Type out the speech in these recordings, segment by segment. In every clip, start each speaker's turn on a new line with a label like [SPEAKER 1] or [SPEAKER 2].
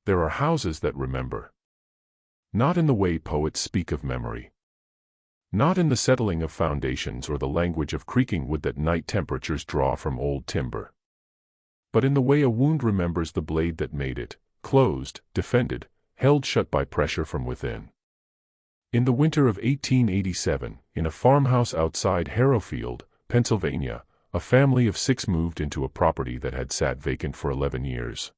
[SPEAKER 1] There are houses that remember. Not in the way poets speak of memory. Not in the settling of foundations or the language of creaking wood that night temperatures draw from old timber. But in the way a wound remembers the blade that made it, closed, defended, held shut by pressure from within. In the winter of 1887, in a farmhouse outside Harrowfield, Pennsylvania, a family of 6 moved into a property that had sat vacant for 11 years.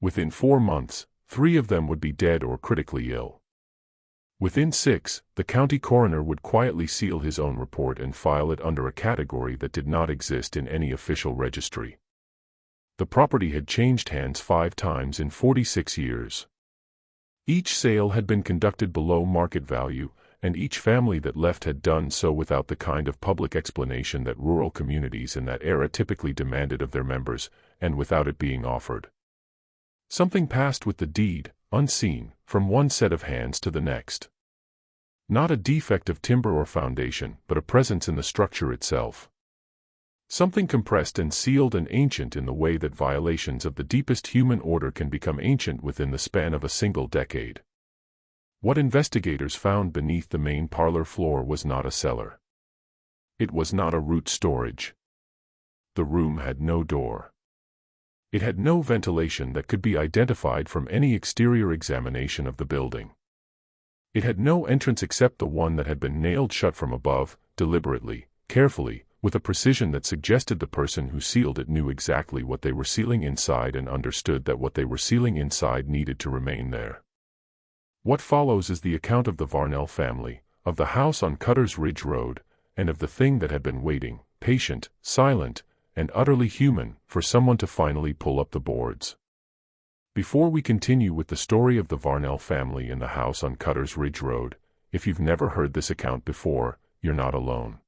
[SPEAKER 1] Within 4 months, 3 of them would be dead or critically ill. Within 6, the county coroner would quietly seal his own report and file it under a category that did not exist in any official registry. The property had changed hands 5 times in 46 years. Each sale had been conducted below market value, and each family that left had done so without the kind of public explanation that rural communities in that era typically demanded of their members, and without it being offered. Something passed with the deed, unseen, from one set of hands to the next. Not a defect of timber or foundation, but a presence in the structure itself. Something compressed and sealed and ancient in the way that violations of the deepest human order can become ancient within the span of a single decade. What investigators found beneath the main parlor floor was not a cellar. It was not a root storage. The room had no door. It had no ventilation that could be identified from any exterior examination of the building. It had no entrance except the one that had been nailed shut from above, deliberately, carefully, with a precision that suggested the person who sealed it knew exactly what they were sealing inside and understood that what they were sealing inside needed to remain there. What follows is the account of the Varnell family, of the house on Cutter's Ridge Road, and of the thing that had been waiting, patient, silent, and utterly human, for someone to finally pull up the boards. Before we continue with the story of the Varnell family and the house on Cutter's Ridge Road, if you've never heard this account before, you're not alone.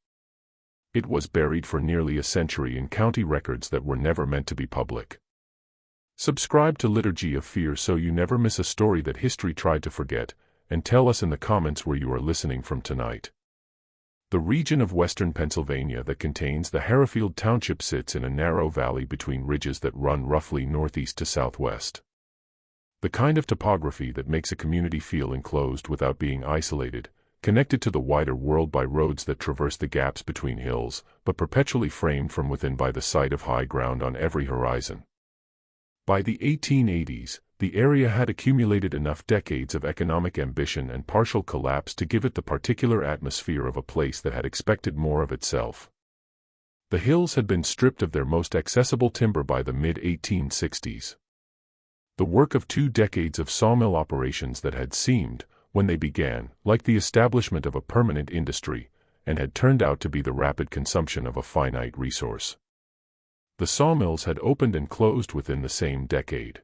[SPEAKER 1] It was buried for nearly a century in county records that were never meant to be public. Subscribe to Liturgy of Fear so you never miss a story that history tried to forget, and tell us in the comments where you are listening from tonight. The region of western Pennsylvania that contains the Harrowfield Township sits in a narrow valley between ridges that run roughly northeast to southwest. The kind of topography that makes a community feel enclosed without being isolated, connected to the wider world by roads that traverse the gaps between hills, but perpetually framed from within by the sight of high ground on every horizon. By the 1880s, the area had accumulated enough decades of economic ambition and partial collapse to give it the particular atmosphere of a place that had expected more of itself. The hills had been stripped of their most accessible timber by the mid-1860s. The work of 2 decades of sawmill operations that had seemed, when they began, like the establishment of a permanent industry, and had turned out to be the rapid consumption of a finite resource. The sawmills had opened and closed within the same decade.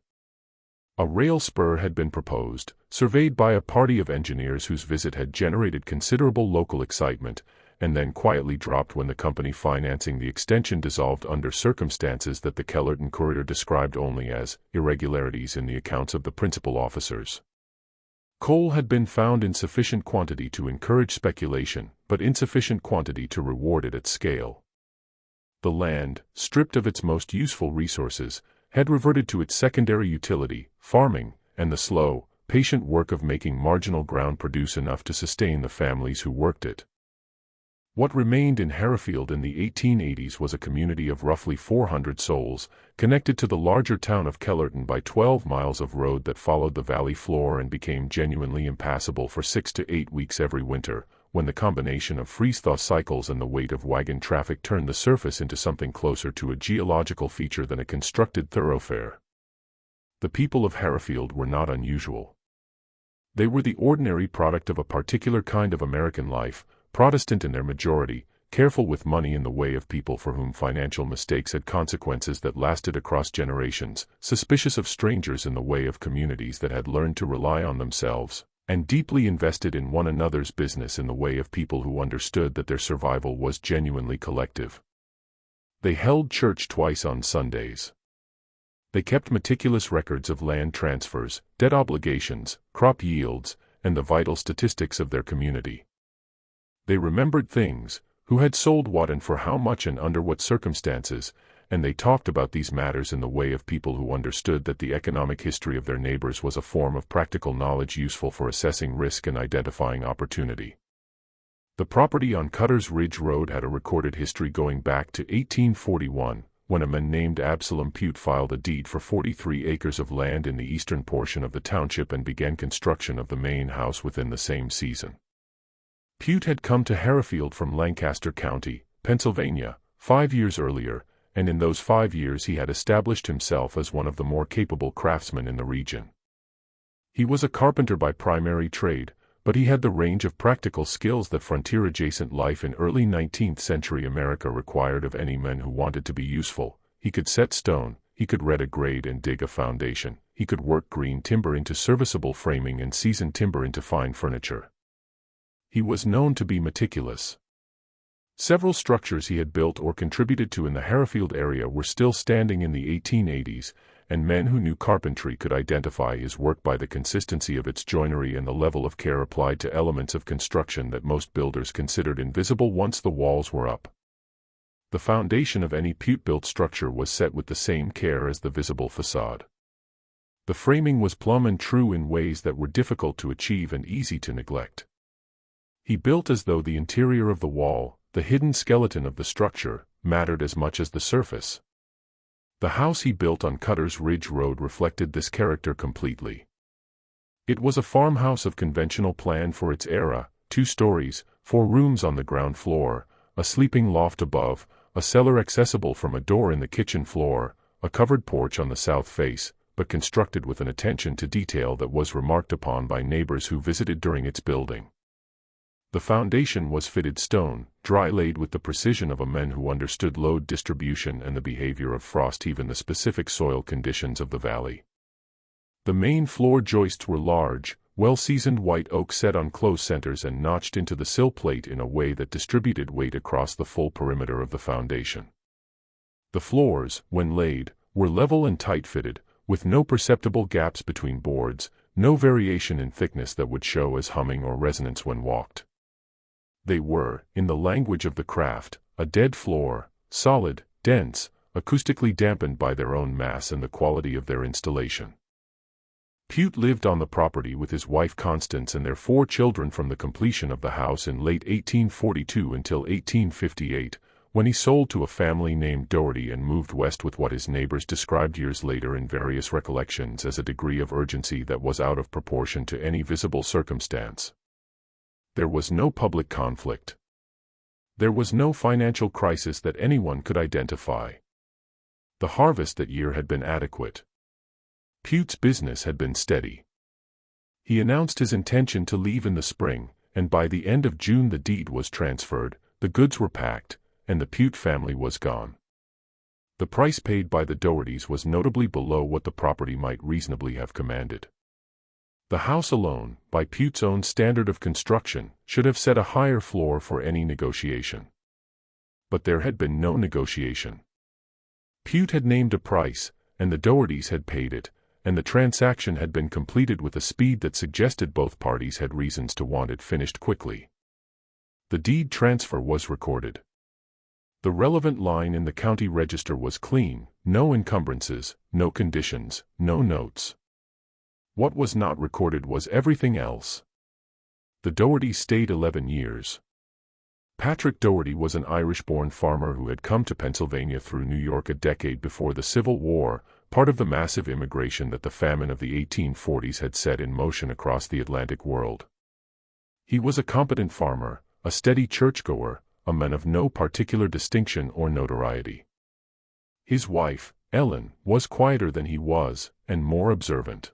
[SPEAKER 1] A rail spur had been proposed, surveyed by a party of engineers whose visit had generated considerable local excitement, and then quietly dropped when the company financing the extension dissolved under circumstances that the Kellerton Courier described only as irregularities in the accounts of the principal officers. Coal had been found in sufficient quantity to encourage speculation, but insufficient quantity to reward it at scale. The land, stripped of its most useful resources, had reverted to its secondary utility, farming, and the slow, patient work of making marginal ground produce enough to sustain the families who worked it. What remained in Harrowfield in the 1880s was a community of roughly 400 souls, connected to the larger town of Kellerton by 12 miles of road that followed the valley floor and became genuinely impassable for 6 to 8 weeks every winter, when the combination of freeze-thaw cycles and the weight of wagon traffic turned the surface into something closer to a geological feature than a constructed thoroughfare. The people of Harrowfield were not unusual. They were the ordinary product of a particular kind of American life, Protestant in their majority, careful with money in the way of people for whom financial mistakes had consequences that lasted across generations, suspicious of strangers in the way of communities that had learned to rely on themselves, and deeply invested in one another's business in the way of people who understood that their survival was genuinely collective. They held church twice on Sundays. They kept meticulous records of land transfers, debt obligations, crop yields, and the vital statistics of their community. They remembered things, who had sold what and for how much and under what circumstances, and they talked about these matters in the way of people who understood that the economic history of their neighbors was a form of practical knowledge useful for assessing risk and identifying opportunity. The property on Cutter's Ridge Road had a recorded history going back to 1841, when a man named Absalom Pute filed a deed for 43 acres of land in the eastern portion of the township and began construction of the main house within the same season. Pute had come to Hereford from Lancaster County, Pennsylvania, 5 years earlier, and in those 5 years he had established himself as one of the more capable craftsmen in the region. He was a carpenter by primary trade, but he had the range of practical skills that frontier-adjacent life in early 19th century America required of any man who wanted to be useful. He could set stone, he could red a grade and dig a foundation, he could work green timber into serviceable framing and seasoned timber into fine furniture. He was known to be meticulous. Several structures he had built or contributed to in the Hereford area were still standing in the 1880s, and men who knew carpentry could identify his work by the consistency of its joinery and the level of care applied to elements of construction that most builders considered invisible once the walls were up. The foundation of any Pute-built structure was set with the same care as the visible facade. The framing was plumb and true in ways that were difficult to achieve and easy to neglect. He built as though the interior of the wall, the hidden skeleton of the structure, mattered as much as the surface. The house he built on Cutter's Ridge Road reflected this character completely. It was a farmhouse of conventional plan for its era, 2 stories, 4 rooms on the ground floor, a sleeping loft above, a cellar accessible from a door in the kitchen floor, a covered porch on the south face, but constructed with an attention to detail that was remarked upon by neighbors who visited during its building. The foundation was fitted stone, dry-laid with the precision of a man who understood load distribution and the behavior of frost, even the specific soil conditions of the valley. The main floor joists were large, well-seasoned white oak set on close centers and notched into the sill plate in a way that distributed weight across the full perimeter of the foundation. The floors, when laid, were level and tight-fitted, with no perceptible gaps between boards, no variation in thickness that would show as humming or resonance when walked. They were, in the language of the craft, a dead floor, solid, dense, acoustically dampened by their own mass and the quality of their installation. Pute lived on the property with his wife Constance and their 4 children from the completion of the house in late 1842 until 1858, when he sold to a family named Doherty and moved west with what his neighbors described years later in various recollections as a degree of urgency that was out of proportion to any visible circumstance. There was no public conflict. There was no financial crisis that anyone could identify. The harvest that year had been adequate. Pute's business had been steady. He announced his intention to leave in the spring, and by the end of June the deed was transferred, the goods were packed, and the Pute family was gone. The price paid by the Dohertys was notably below what the property might reasonably have commanded. The house alone, by Pute's own standard of construction, should have set a higher floor for any negotiation. But there had been no negotiation. Pute had named a price, and the Dohertys had paid it, and the transaction had been completed with a speed that suggested both parties had reasons to want it finished quickly. The deed transfer was recorded. The relevant line in the county register was clean, no encumbrances, no conditions, no notes. What was not recorded was everything else. The Dohertys stayed 11 years. Patrick Doherty was an Irish-born farmer who had come to Pennsylvania through New York a decade before the Civil War, part of the massive immigration that the famine of the 1840s had set in motion across the Atlantic world. He was a competent farmer, a steady churchgoer, a man of no particular distinction or notoriety. His wife, Ellen, was quieter than he was, and more observant.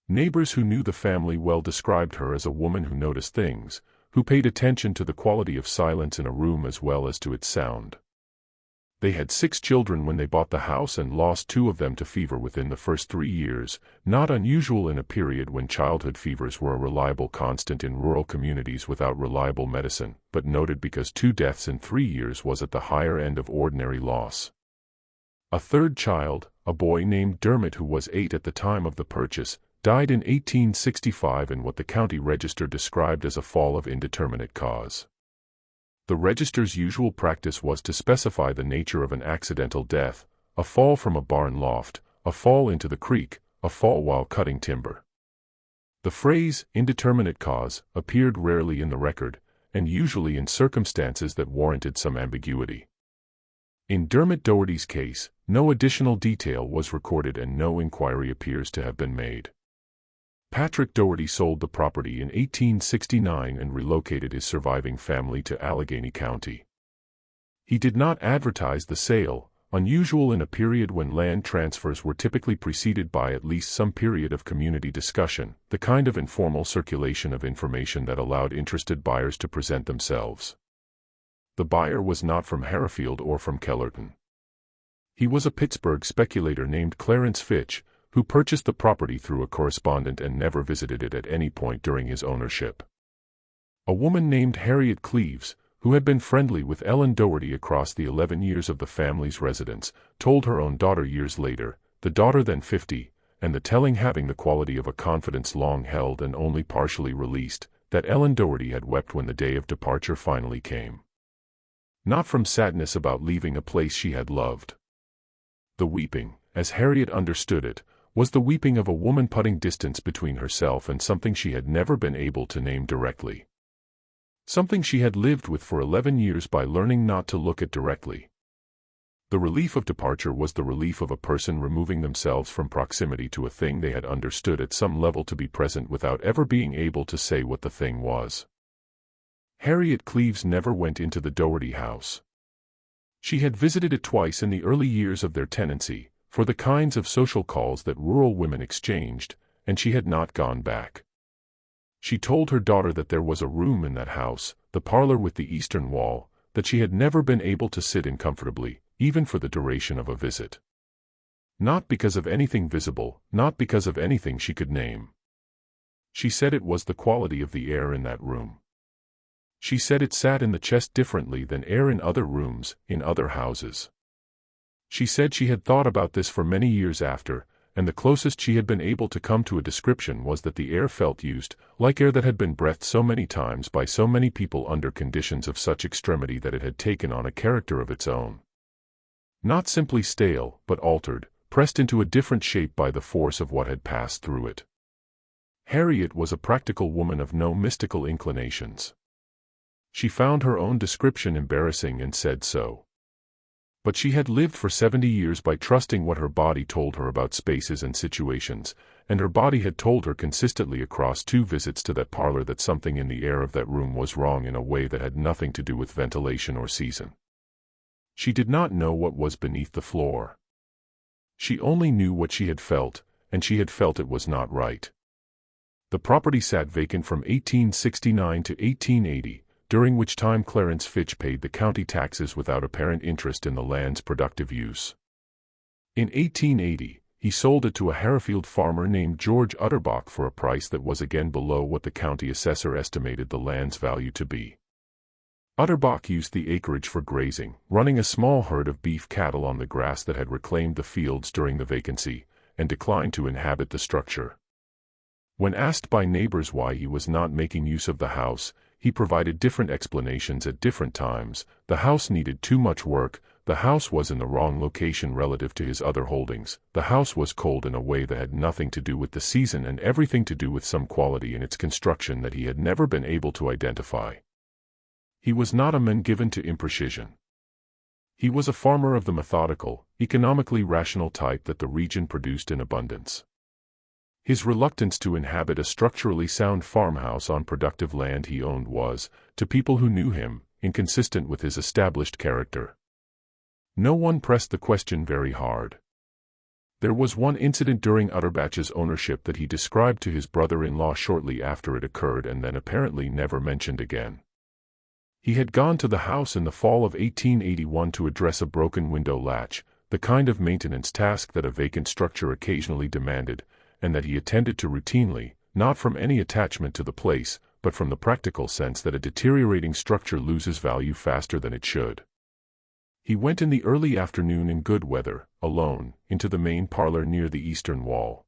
[SPEAKER 1] Neighbors who knew the family well described her as a woman who noticed things, who paid attention to the quality of silence in a room as well as to its sound. They had 6 children when they bought the house and lost 2 of them to fever within the first 3 years, not unusual in a period when childhood fevers were a reliable constant in rural communities without reliable medicine, but noted because 2 deaths in 3 years was at the higher end of ordinary loss. A third child, a boy named Dermot who was 8 at the time of the purchase, died in 1865 in what the county register described as a fall of indeterminate cause. The register's usual practice was to specify the nature of an accidental death: a fall from a barn loft, a fall into the creek, a fall while cutting timber. The phrase, indeterminate cause, appeared rarely in the record, and usually in circumstances that warranted some ambiguity. In Dermot Doherty's case, no additional detail was recorded and no inquiry appears to have been made. Patrick Doherty sold the property in 1869 and relocated his surviving family to Allegheny County. He did not advertise the sale, unusual in a period when land transfers were typically preceded by at least some period of community discussion, the kind of informal circulation of information that allowed interested buyers to present themselves. The buyer was not from Harrahfield or from Kellerton. He was a Pittsburgh speculator named Clarence Fitch, who purchased the property through a correspondent and never visited it at any point during his ownership. A woman named Harriet Cleves, who had been friendly with Ellen Doherty across the 11 years of the family's residence, told her own daughter years later, the daughter then 50, and the telling having the quality of a confidence long held and only partially released, that Ellen Doherty had wept when the day of departure finally came. Not from sadness about leaving a place she had loved. The weeping, as Harriet understood it, was the weeping of a woman putting distance between herself and something she had never been able to name directly. Something she had lived with for 11 years by learning not to look at directly. The relief of departure was the relief of a person removing themselves from proximity to a thing they had understood at some level to be present without ever being able to say what the thing was. Harriet Cleves never went into the Doherty house. She had visited it twice in the early years of their tenancy, for the kinds of social calls that rural women exchanged, and she had not gone back. She told her daughter that there was a room in that house, the parlor with the eastern wall, that she had never been able to sit in comfortably, even for the duration of a visit. Not because of anything visible, not because of anything she could name. She said it was the quality of the air in that room. She said it sat in the chest differently than air in other rooms, in other houses. She said she had thought about this for many years after, and the closest she had been able to come to a description was that the air felt used, like air that had been breathed so many times by so many people under conditions of such extremity that it had taken on a character of its own. Not simply stale, but altered, pressed into a different shape by the force of what had passed through it. Harriet was a practical woman of no mystical inclinations. She found her own description embarrassing and said so. But she had lived for 70 years by trusting what her body told her about spaces and situations, and her body had told her consistently across 2 visits to that parlor that something in the air of that room was wrong in a way that had nothing to do with ventilation or season. She did not know what was beneath the floor. She only knew what she had felt, and she had felt it was not right. The property sat vacant from 1869 to 1880, during which time Clarence Fitch paid the county taxes without apparent interest in the land's productive use. In 1880, he sold it to a Harrahfield farmer named George Utterbach for a price that was again below what the county assessor estimated the land's value to be. Utterbach used the acreage for grazing, running a small herd of beef cattle on the grass that had reclaimed the fields during the vacancy, and declined to inhabit the structure. When asked by neighbors why he was not making use of the house, he provided different explanations at different times. The house needed too much work, the house was in the wrong location relative to his other holdings, the house was cold in a way that had nothing to do with the season and everything to do with some quality in its construction that he had never been able to identify. He was not a man given to imprecision. He was a farmer of the methodical, economically rational type that the region produced in abundance. His reluctance to inhabit a structurally sound farmhouse on productive land he owned was, to people who knew him, inconsistent with his established character. No one pressed the question very hard. There was one incident during Utterbach's ownership that he described to his brother-in-law shortly after it occurred and then apparently never mentioned again. He had gone to the house in the fall of 1881 to address a broken window latch, the kind of maintenance task that a vacant structure occasionally demanded, and that he attended to routinely, not from any attachment to the place, but from the practical sense that a deteriorating structure loses value faster than it should. He went in the early afternoon in good weather, alone, into the main parlor near the eastern wall.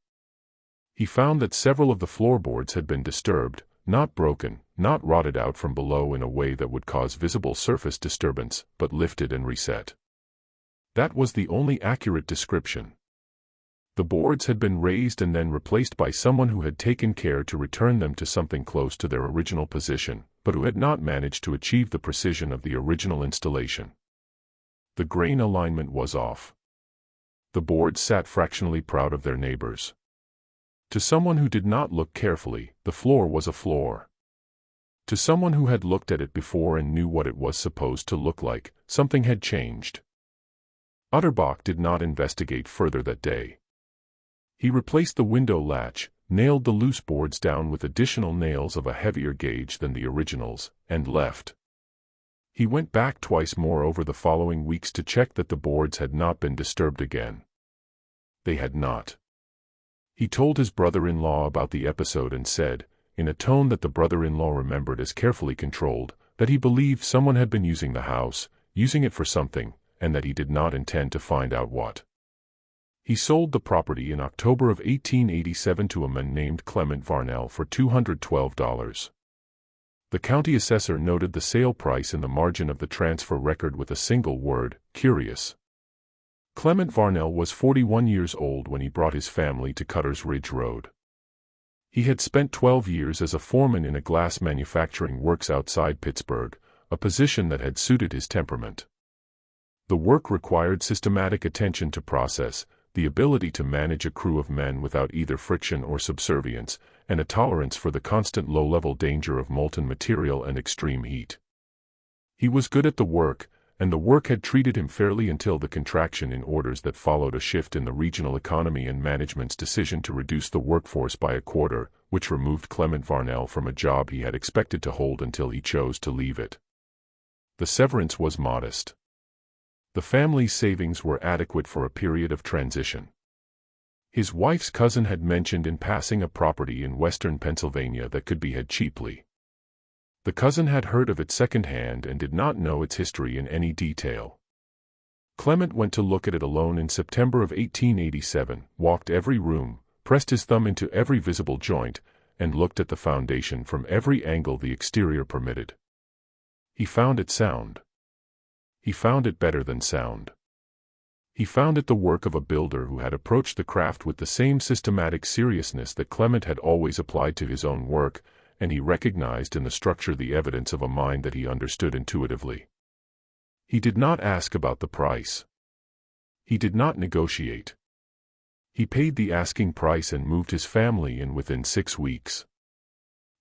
[SPEAKER 1] He found that several of the floorboards had been disturbed, not broken, not rotted out from below in a way that would cause visible surface disturbance, but lifted and reset. That was the only accurate description. The boards had been raised and then replaced by someone who had taken care to return them to something close to their original position, but who had not managed to achieve the precision of the original installation. The grain alignment was off. The boards sat fractionally proud of their neighbors. To someone who did not look carefully, the floor was a floor. To someone who had looked at it before and knew what it was supposed to look like, something had changed. Utterbach did not investigate further that day. He replaced the window latch, nailed the loose boards down with additional nails of a heavier gauge than the originals, and left. He went back twice more over the following weeks to check that the boards had not been disturbed again. They had not. He told his brother-in-law about the episode and said, in a tone that the brother-in-law remembered as carefully controlled, that he believed someone had been using the house, using it for something, and that he did not intend to find out what. He sold the property in October of 1887 to a man named Clement Varnell for $212. The county assessor noted the sale price in the margin of the transfer record with a single word, curious. Clement Varnell was 41 years old when he brought his family to Cutter's Ridge Road. He had spent 12 years as a foreman in a glass manufacturing works outside Pittsburgh, a position that had suited his temperament. The work required systematic attention to process, the ability to manage a crew of men without either friction or subservience, and a tolerance for the constant low-level danger of molten material and extreme heat. He was good at the work, and the work had treated him fairly until the contraction in orders that followed a shift in the regional economy and management's decision to reduce the workforce by a quarter, which removed Clement Varnell from a job he had expected to hold until he chose to leave it. The severance was modest. The family's savings were adequate for a period of transition. His wife's cousin had mentioned in passing a property in western Pennsylvania that could be had cheaply. The cousin had heard of it secondhand and did not know its history in any detail. Clement went to look at it alone in September of 1887, walked every room, pressed his thumb into every visible joint, and looked at the foundation from every angle the exterior permitted. He found it sound. He found it better than sound. He found it the work of a builder who had approached the craft with the same systematic seriousness that Clement had always applied to his own work, and he recognized in the structure the evidence of a mind that he understood intuitively. He did not ask about the price. He did not negotiate. He paid the asking price and moved his family in within 6 weeks.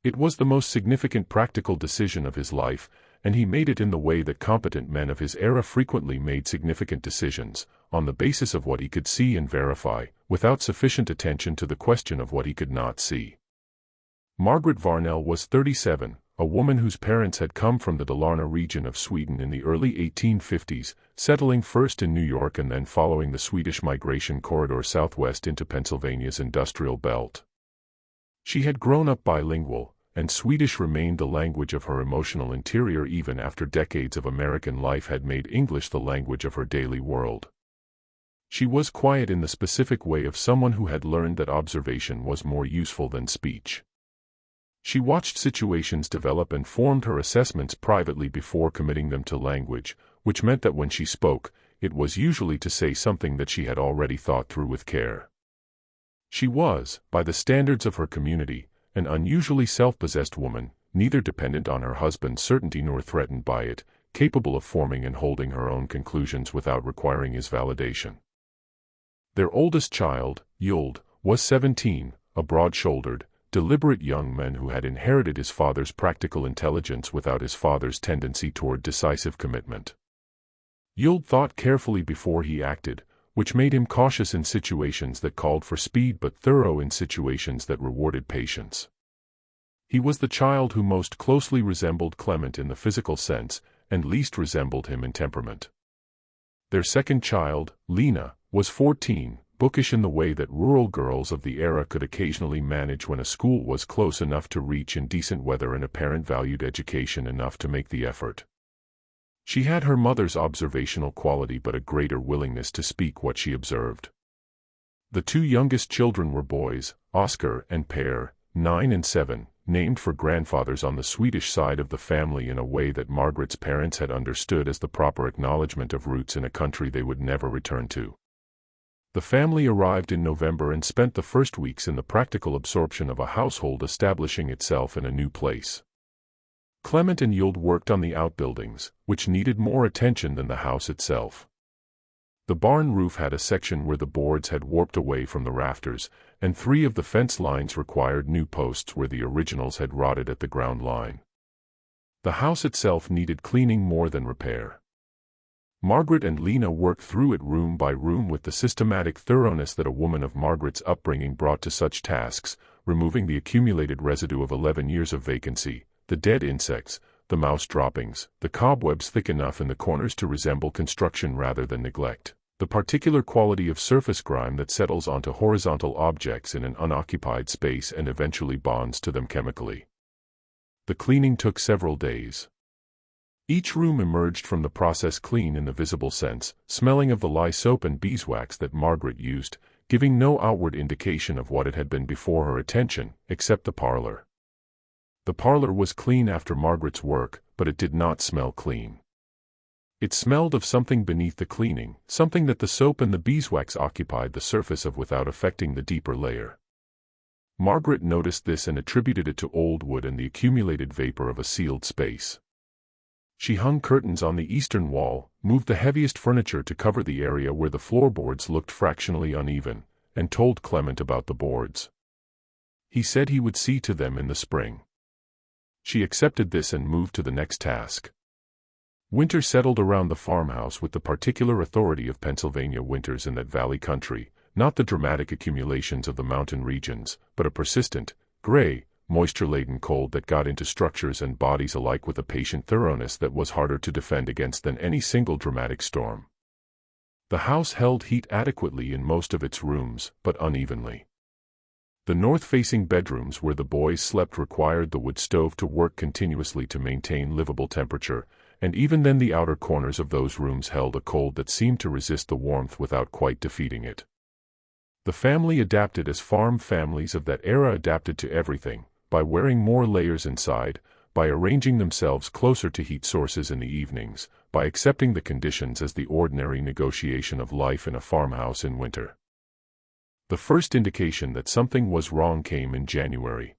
[SPEAKER 1] It was the most significant practical decision of his life, and he made it in the way that competent men of his era frequently made significant decisions, on the basis of what he could see and verify, without sufficient attention to the question of what he could not see. Margaret Varnell was 37, a woman whose parents had come from the Dalarna region of Sweden in the early 1850s, settling first in New York and then following the Swedish migration corridor southwest into Pennsylvania's industrial belt. She had grown up bilingual, and Swedish remained the language of her emotional interior even after decades of American life had made English the language of her daily world. She was quiet in the specific way of someone who had learned that observation was more useful than speech. She watched situations develop and formed her assessments privately before committing them to language, which meant that when she spoke, it was usually to say something that she had already thought through with care. She was, by the standards of her community, an unusually self-possessed woman, neither dependent on her husband's certainty nor threatened by it, capable of forming and holding her own conclusions without requiring his validation. Their oldest child, Yuld, was 17, a broad-shouldered, deliberate young man who had inherited his father's practical intelligence without his father's tendency toward decisive commitment. Yuld thought carefully before he acted, which made him cautious in situations that called for speed but thorough in situations that rewarded patience. He was the child who most closely resembled Clement in the physical sense, and least resembled him in temperament. Their second child, Lena, was 14, bookish in the way that rural girls of the era could occasionally manage when a school was close enough to reach in decent weather and a parent valued education enough to make the effort. She had her mother's observational quality but a greater willingness to speak what she observed. The two youngest children were boys, Oscar and Per, 9 and 7, named for grandfathers on the Swedish side of the family in a way that Margaret's parents had understood as the proper acknowledgement of roots in a country they would never return to. The family arrived in November and spent the first weeks in the practical absorption of a household establishing itself in a new place. Clement and Yuld worked on the outbuildings, which needed more attention than the house itself. The barn roof had a section where the boards had warped away from the rafters, and 3 of the fence lines required new posts where the originals had rotted at the ground line. The house itself needed cleaning more than repair. Margaret and Lena worked through it room by room with the systematic thoroughness that a woman of Margaret's upbringing brought to such tasks, removing the accumulated residue of 11 years of vacancy, the dead insects, the mouse droppings, the cobwebs thick enough in the corners to resemble construction rather than neglect, the particular quality of surface grime that settles onto horizontal objects in an unoccupied space and eventually bonds to them chemically. The cleaning took several days. Each room emerged from the process clean in the visible sense, smelling of the lye soap and beeswax that Margaret used, giving no outward indication of what it had been before her attention, except the parlor. The parlor was clean after Margaret's work, but it did not smell clean. It smelled of something beneath the cleaning, something that the soap and the beeswax occupied the surface of without affecting the deeper layer. Margaret noticed this and attributed it to old wood and the accumulated vapor of a sealed space. She hung curtains on the eastern wall, moved the heaviest furniture to cover the area where the floorboards looked fractionally uneven, and told Clement about the boards. He said he would see to them in the spring. She accepted this and moved to the next task. Winter settled around the farmhouse with the particular authority of Pennsylvania winters in that valley country, not the dramatic accumulations of the mountain regions, but a persistent, gray, moisture-laden cold that got into structures and bodies alike with a patient thoroughness that was harder to defend against than any single dramatic storm. The house held heat adequately in most of its rooms, but unevenly. The north-facing bedrooms where the boys slept required the wood stove to work continuously to maintain livable temperature, and even then the outer corners of those rooms held a cold that seemed to resist the warmth without quite defeating it. The family adapted as farm families of that era adapted to everything, by wearing more layers inside, by arranging themselves closer to heat sources in the evenings, by accepting the conditions as the ordinary negotiation of life in a farmhouse in winter. The first indication that something was wrong came in January.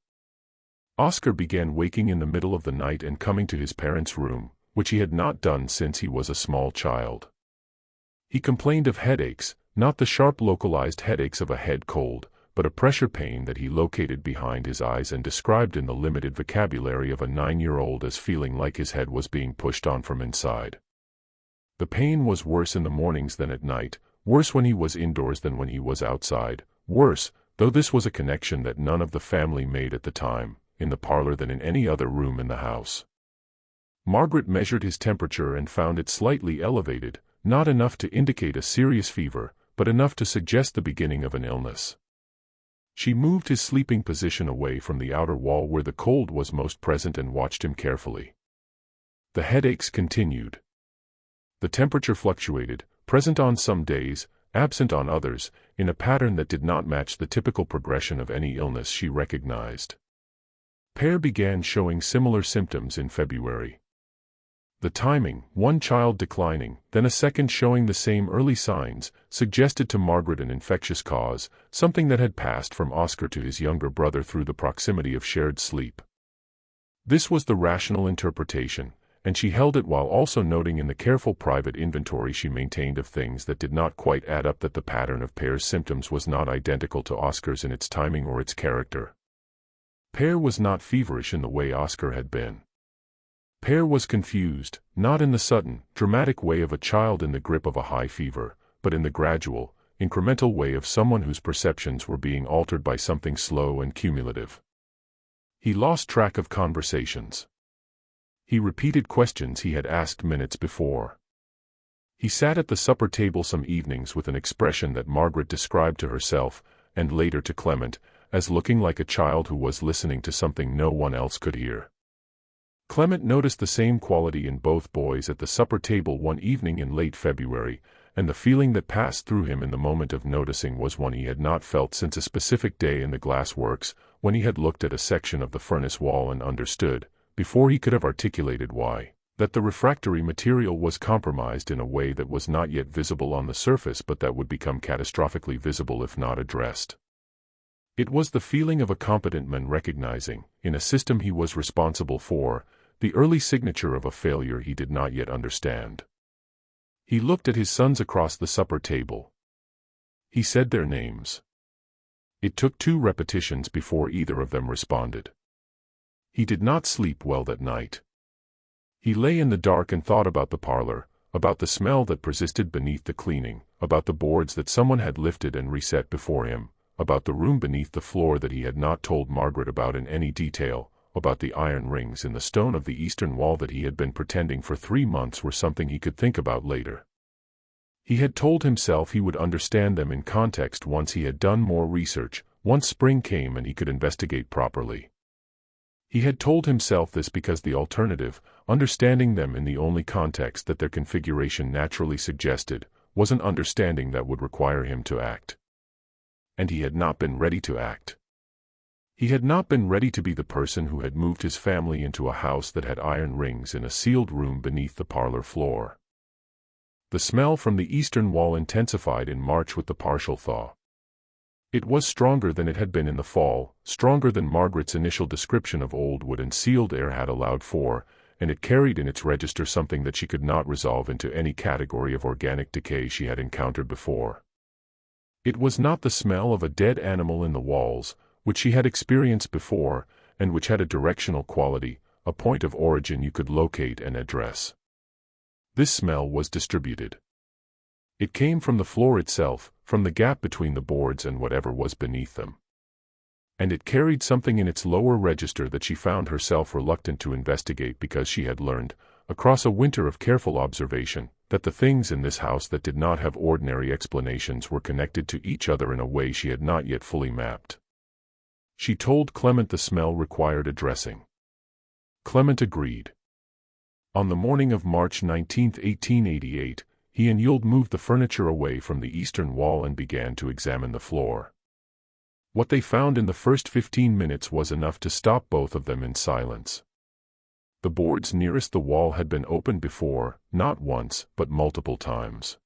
[SPEAKER 1] Oscar began waking in the middle of the night and coming to his parents' room, which he had not done since he was a small child. He complained of headaches, not the sharp localized headaches of a head cold, but a pressure pain that he located behind his eyes and described in the limited vocabulary of a 9-year-old as feeling like his head was being pushed on from inside. The pain was worse in the mornings than at night, worse when he was indoors than when he was outside, worse, though this was a connection that none of the family made at the time, in the parlor than in any other room in the house. Margaret measured his temperature and found it slightly elevated, not enough to indicate a serious fever, but enough to suggest the beginning of an illness. She moved his sleeping position away from the outer wall where the cold was most present and watched him carefully. The headaches continued. The temperature fluctuated, present on some days, absent on others, in a pattern that did not match the typical progression of any illness she recognized. Pear began showing similar symptoms in February. The timing, one child declining, then a second showing the same early signs, suggested to Margaret an infectious cause, something that had passed from Oscar to his younger brother through the proximity of shared sleep. This was the rational interpretation, and she held it while also noting in the careful private inventory she maintained of things that did not quite add up that the pattern of Pear's symptoms was not identical to Oscar's in its timing or its character. Pear was not feverish in the way Oscar had been. Pear was confused, not in the sudden, dramatic way of a child in the grip of a high fever, but in the gradual, incremental way of someone whose perceptions were being altered by something slow and cumulative. He lost track of conversations. He repeated questions he had asked minutes before. He sat at the supper table some evenings with an expression that Margaret described to herself, and later to Clement, as looking like a child who was listening to something no one else could hear. Clement noticed the same quality in both boys at the supper table one evening in late February, and the feeling that passed through him in the moment of noticing was one he had not felt since a specific day in the glass works, when he had looked at a section of the furnace wall and understood, before he could have articulated why, that the refractory material was compromised in a way that was not yet visible on the surface but that would become catastrophically visible if not addressed. It was the feeling of a competent man recognizing, in a system he was responsible for, the early signature of a failure he did not yet understand. He looked at his sons across the supper table. He said their names. It took 2 repetitions before either of them responded. He did not sleep well that night. He lay in the dark and thought about the parlor, about the smell that persisted beneath the cleaning, about the boards that someone had lifted and reset before him, about the room beneath the floor that he had not told Margaret about in any detail, about the iron rings in the stone of the eastern wall that he had been pretending for 3 months were something he could think about later. He had told himself he would understand them in context once he had done more research, once spring came and he could investigate properly. He had told himself this because the alternative, understanding them in the only context that their configuration naturally suggested, was an understanding that would require him to act. And he had not been ready to act. He had not been ready to be the person who had moved his family into a house that had iron rings in a sealed room beneath the parlor floor. The smell from the eastern wall intensified in March with the partial thaw. It was stronger than it had been in the fall, stronger than Margaret's initial description of old wood and sealed air had allowed for, and it carried in its register something that she could not resolve into any category of organic decay she had encountered before. It was not the smell of a dead animal in the walls, which she had experienced before, and which had a directional quality, a point of origin you could locate and address. This smell was distributed. It came from the floor itself, from the gap between the boards and whatever was beneath them. And it carried something in its lower register that she found herself reluctant to investigate because she had learned, across a winter of careful observation, that the things in this house that did not have ordinary explanations were connected to each other in a way she had not yet fully mapped. She told Clement the smell required addressing. Clement agreed. On the morning of March 19, 1888, he and Yuld moved the furniture away from the eastern wall and began to examine the floor. What they found in the first 15 minutes was enough to stop both of them in silence. The boards nearest the wall had been opened before, not once, but multiple times.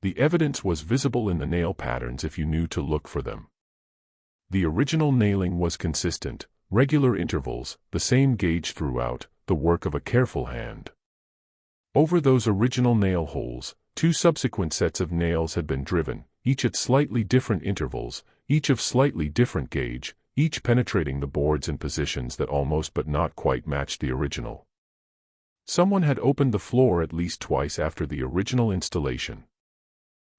[SPEAKER 1] The evidence was visible in the nail patterns if you knew to look for them. The original nailing was consistent, regular intervals, the same gauge throughout, the work of a careful hand. Over those original nail holes, 2 subsequent sets of nails had been driven, each at slightly different intervals, each of slightly different gauge, each penetrating the boards in positions that almost but not quite matched the original. Someone had opened the floor at least twice after the original installation.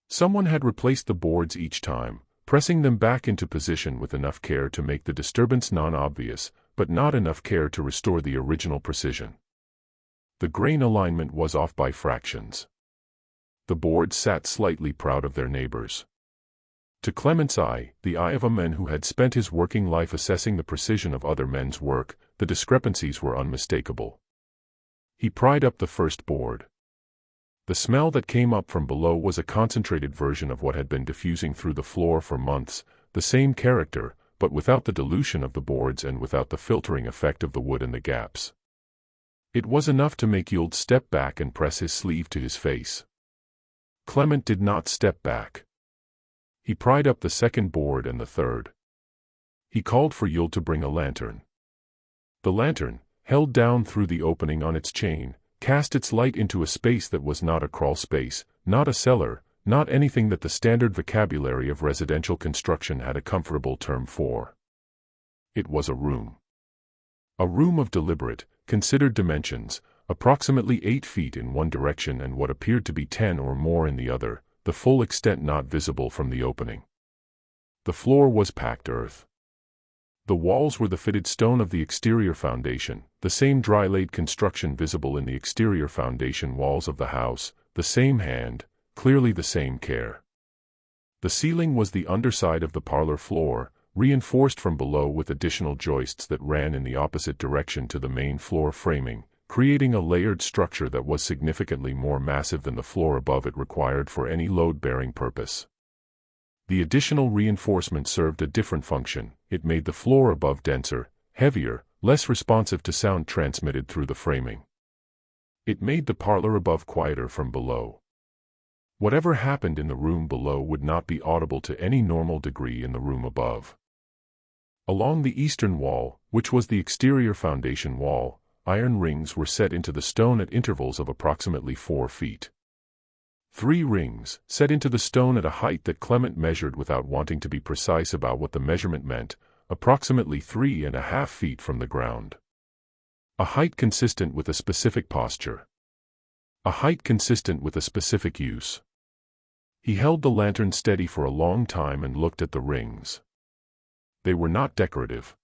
[SPEAKER 1] Someone had replaced the boards each time, pressing them back into position with enough care to make the disturbance non-obvious, but not enough care to restore the original precision. The grain alignment was off by fractions. The boards sat slightly proud of their neighbors. To Clement's eye, the eye of a man who had spent his working life assessing the precision of other men's work, the discrepancies were unmistakable. He pried up the first board. The smell that came up from below was a concentrated version of what had been diffusing through the floor for months, the same character, but without the dilution of the boards and without the filtering effect of the wood in the gaps. It was enough to make Yuld step back and press his sleeve to his face. Clement did not step back. He pried up the second board and the third. He called for Yuld to bring a lantern. The lantern, held down through the opening on its chain, cast its light into a space that was not a crawl space, not a cellar, not anything that the standard vocabulary of residential construction had a comfortable term for. It was a room. A room of deliberate, considered dimensions, approximately 8 feet in one direction and what appeared to be 10 or more in the other, the full extent not visible from the opening. The floor was packed earth. The walls were the fitted stone of the exterior foundation, the same dry-laid construction visible in the exterior foundation walls of the house, the same hand, clearly the same care. The ceiling was the underside of the parlor floor, reinforced from below with additional joists that ran in the opposite direction to the main floor framing, creating a layered structure that was significantly more massive than the floor above it required for any load-bearing purpose. The additional reinforcement served a different function. It made the floor above denser, heavier, less responsive to sound transmitted through the framing. It made the parlor above quieter from below. Whatever happened in the room below would not be audible to any normal degree in the room above. Along the eastern wall, which was the exterior foundation wall, iron rings were set into the stone at intervals of approximately 4 feet. 3 rings, set into the stone at a height that Clement measured without wanting to be precise about what the measurement meant, approximately 3.5 feet from the ground. A height consistent with a specific posture. A height consistent with a specific use. He held the lantern steady for a long time and looked at the rings. They were not decorative.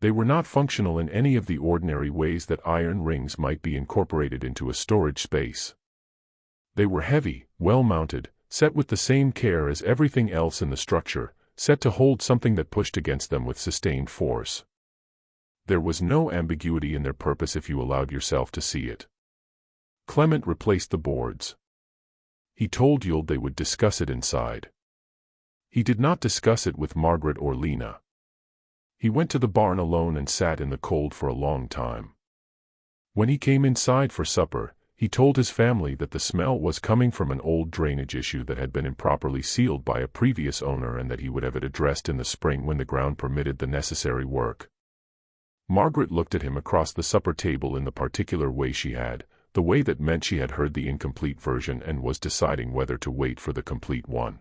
[SPEAKER 1] They were not functional in any of the ordinary ways that iron rings might be incorporated into a storage space. They were heavy, well-mounted, set with the same care as everything else in the structure, set to hold something that pushed against them with sustained force. There was no ambiguity in their purpose if you allowed yourself to see it. Clement replaced the boards. He told Yule they would discuss it inside. He did not discuss it with Margaret or Lena. He went to the barn alone and sat in the cold for a long time. When he came inside for supper, he told his family that the smell was coming from an old drainage issue that had been improperly sealed by a previous owner and that he would have it addressed in the spring when the ground permitted the necessary work. Margaret looked at him across the supper table in the particular way she had, the way that meant she had heard the incomplete version and was deciding whether to wait for the complete one.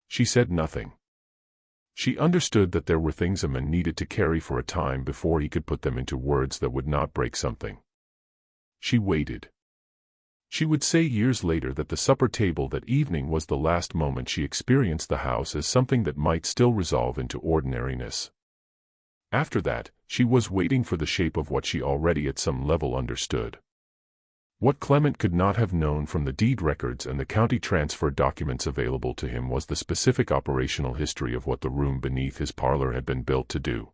[SPEAKER 1] She said nothing. She understood that there were things a man needed to carry for a time before he could put them into words that would not break something. She waited. She would say years later that the supper table that evening was the last moment she experienced the house as something that might still resolve into ordinariness. After that, she was waiting for the shape of what she already at some level understood. What Clement could not have known from the deed records and the county transfer documents available to him was the specific operational history of what the room beneath his parlor had been built to do.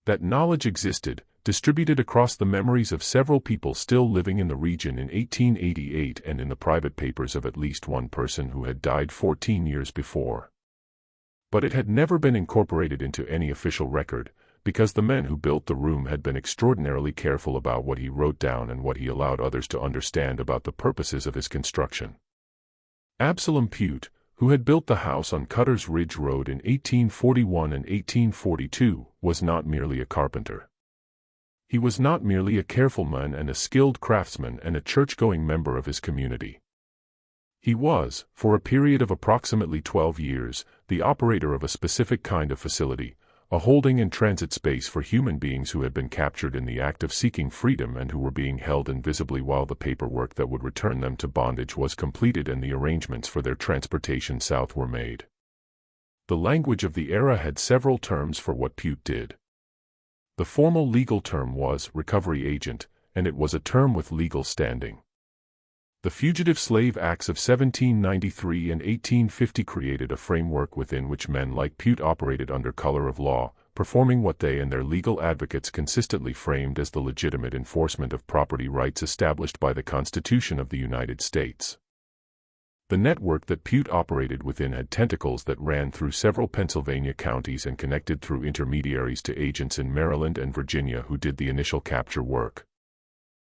[SPEAKER 1] That knowledge existed, distributed across the memories of several people still living in the region in 1888 and in the private papers of at least one person who had died 14 years before. But it had never been incorporated into any official record, because the men who built the room had been extraordinarily careful about what he wrote down and what he allowed others to understand about the purposes of his construction. Absalom Pute, who had built the house on Cutter's Ridge Road in 1841 and 1842, was not merely a carpenter. He was not merely a careful man and a skilled craftsman and a church-going member of his community. He was, for a period of approximately 12 years, the operator of a specific kind of facility, a holding and transit space for human beings who had been captured in the act of seeking freedom and who were being held invisibly while the paperwork that would return them to bondage was completed and the arrangements for their transportation south were made. The language of the era had several terms for what Pute did. The formal legal term was recovery agent, and it was a term with legal standing. The Fugitive Slave Acts of 1793 and 1850 created a framework within which men like Pute operated under color of law, performing what they and their legal advocates consistently framed as the legitimate enforcement of property rights established by the Constitution of the United States. The network that Pute operated within had tentacles that ran through several Pennsylvania counties and connected through intermediaries to agents in Maryland and Virginia who did the initial capture work.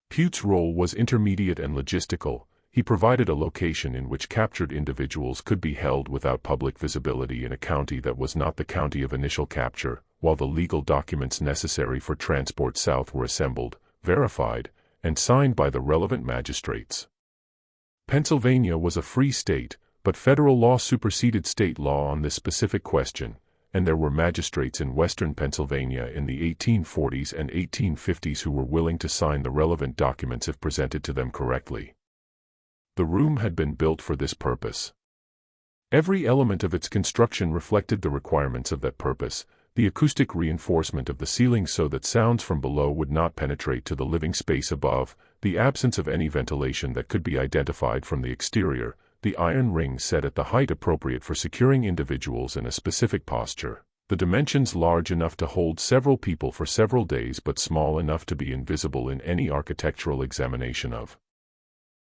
[SPEAKER 1] Pute's role was intermediate and logistical. He provided a location in which captured individuals could be held without public visibility in a county that was not the county of initial capture, while the legal documents necessary for transport south were assembled, verified, and signed by the relevant magistrates. Pennsylvania was a free state, but federal law superseded state law on this specific question, and there were magistrates in western Pennsylvania in the 1840s and 1850s who were willing to sign the relevant documents if presented to them correctly. The room had been built for this purpose. Every element of its construction reflected the requirements of that purpose, the acoustic reinforcement of the ceiling so that sounds from below would not penetrate to the living space above, the absence of any ventilation that could be identified from the exterior, the iron rings set at the height appropriate for securing individuals in a specific posture, The dimensions large enough to hold several people for several days but small enough to be invisible in any architectural examination of.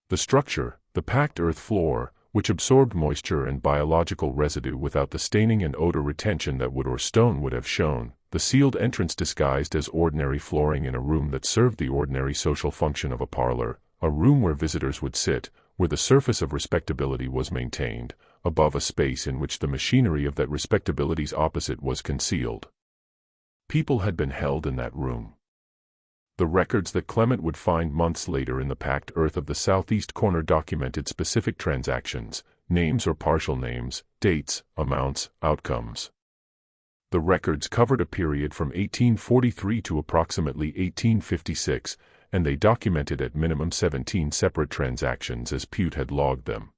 [SPEAKER 1] The structure, the packed earth floor, which absorbed moisture and biological residue without the staining and odor retention that wood or stone would have shown, the sealed entrance disguised as ordinary flooring in a room that served the ordinary social function of a parlor, a room where visitors would sit, where the surface of respectability was maintained, above a space in which the machinery of that respectability's opposite was concealed. People had been held in that room. The records that Clement would find months later in the packed earth of the southeast corner documented specific transactions, names or partial names, dates, amounts, outcomes. The records covered a period from 1843 to approximately 1856, and they documented at minimum 17 separate transactions as Pute had logged them.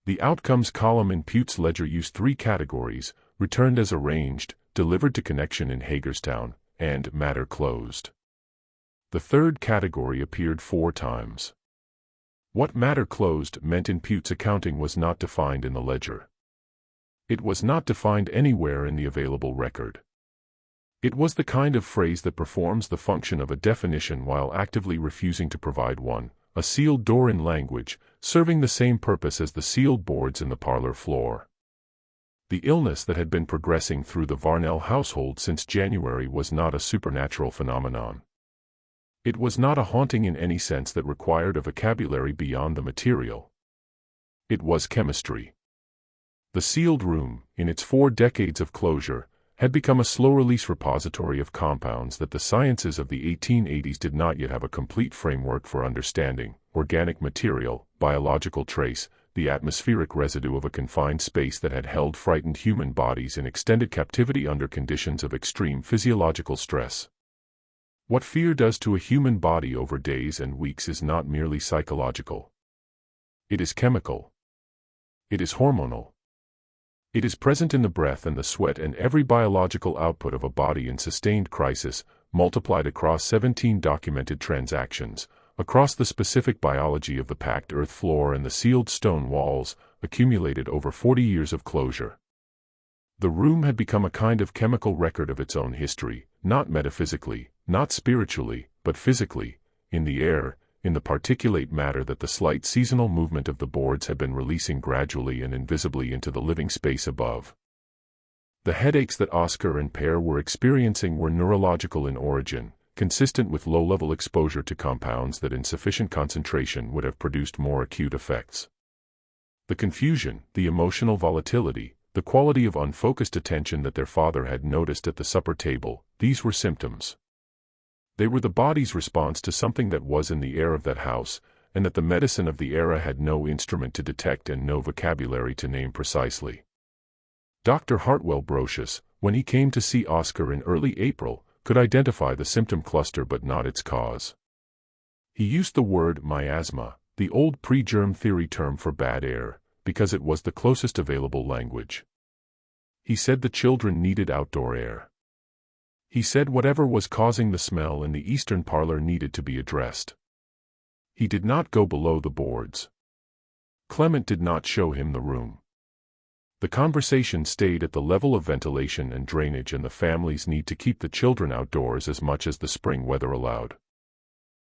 [SPEAKER 1] The outcomes column in Pute's ledger used 3 categories: returned as arranged, delivered to connection in Hagerstown, and matter closed. The third category appeared 4 times. What matter closed meant in Pute's accounting was not defined in the ledger. It was not defined anywhere in the available record. It was the kind of phrase that performs the function of a definition while actively refusing to provide one, a sealed door in language, serving the same purpose as the sealed boards in the parlor floor. The illness that had been progressing through the Varnell household since January was not a supernatural phenomenon. It was not a haunting in any sense that required a vocabulary beyond the material. It was chemistry. The sealed room, in its 4 decades of closure, had become a slow-release repository of compounds that the sciences of the 1880s did not yet have a complete framework for understanding: organic material, biological trace, the atmospheric residue of a confined space that had held frightened human bodies in extended captivity under conditions of extreme physiological stress. What fear does to a human body over days and weeks is not merely psychological. It is chemical. It is hormonal. It is present in the breath and the sweat and every biological output of a body in sustained crisis, multiplied across 17 documented transactions, across the specific biology of the packed earth floor and the sealed stone walls, accumulated over 40 years of closure. The room had become a kind of chemical record of its own history, not metaphysically, not spiritually, but physically, in the air, in the particulate matter that the slight seasonal movement of the boards had been releasing gradually and invisibly into the living space above. The headaches that Oscar and Per were experiencing were neurological in origin, consistent with low-level exposure to compounds that in sufficient concentration would have produced more acute effects. The confusion, the emotional volatility, the quality of unfocused attention that their father had noticed at the supper table, these were symptoms. They were the body's response to something that was in the air of that house, and that the medicine of the era had no instrument to detect and no vocabulary to name precisely. Dr. Hartwell Brocious, when he came to see Oscar in early April, could identify the symptom cluster but not its cause. He used the word miasma, the old pre-germ theory term for bad air, because it was the closest available language. He said the children needed outdoor air. He said whatever was causing the smell in the eastern parlor needed to be addressed. He did not go below the boards. Clement did not show him the room. The conversation stayed at the level of ventilation and drainage and the family's need to keep the children outdoors as much as the spring weather allowed.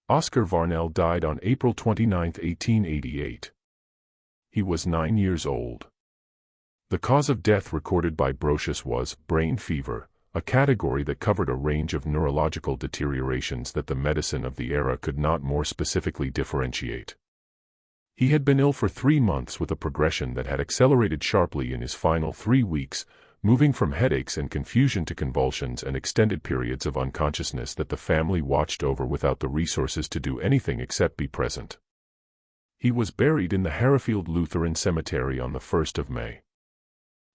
[SPEAKER 1] Oscar Varnell died on April 29, 1888. He was 9 years old. The cause of death recorded by Brocious was brain fever, a category that covered a range of neurological deteriorations that the medicine of the era could not more specifically differentiate. He had been ill for 3 months with a progression that had accelerated sharply in his final 3 weeks, moving from headaches and confusion to convulsions and extended periods of unconsciousness that the family watched over without the resources to do anything except be present. He was buried in the Harrowfield Lutheran Cemetery on the 1st of May.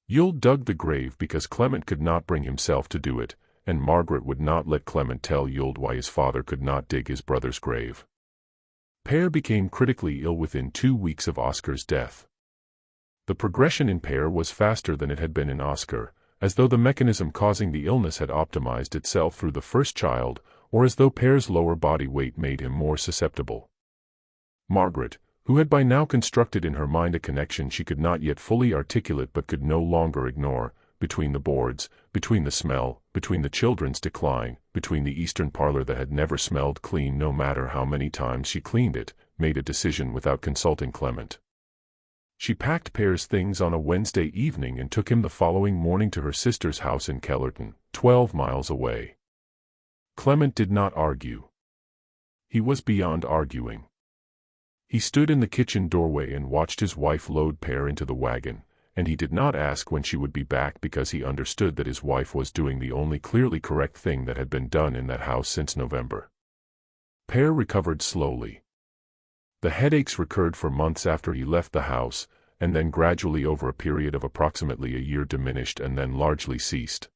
[SPEAKER 1] Yule dug the grave because Clement could not bring himself to do it, and Margaret would not let Clement tell Yule why his father could not dig his brother's grave. Per became critically ill within 2 weeks of Oscar's death. The progression in Per was faster than it had been in Oscar, as though the mechanism causing the illness had optimized itself through the first child, or as though Per's lower body weight made him more susceptible. Margaret, who had by now constructed in her mind a connection she could not yet fully articulate but could no longer ignore, between the boards, between the smell, between the children's decline, between the Eastern parlor that had never smelled clean no matter how many times she cleaned it, made a decision without consulting Clement. She packed Pear's things on a Wednesday evening and took him the following morning to her sister's house in Kellerton, 12 miles away. Clement did not argue. He was beyond arguing. He stood in the kitchen doorway and watched his wife load Pear into the wagon, and he did not ask when she would be back because he understood that his wife was doing the only clearly correct thing that had been done in that house since November. Pear recovered slowly. The headaches recurred for months after he left the house, and then gradually over a period of approximately a year diminished and then largely ceased.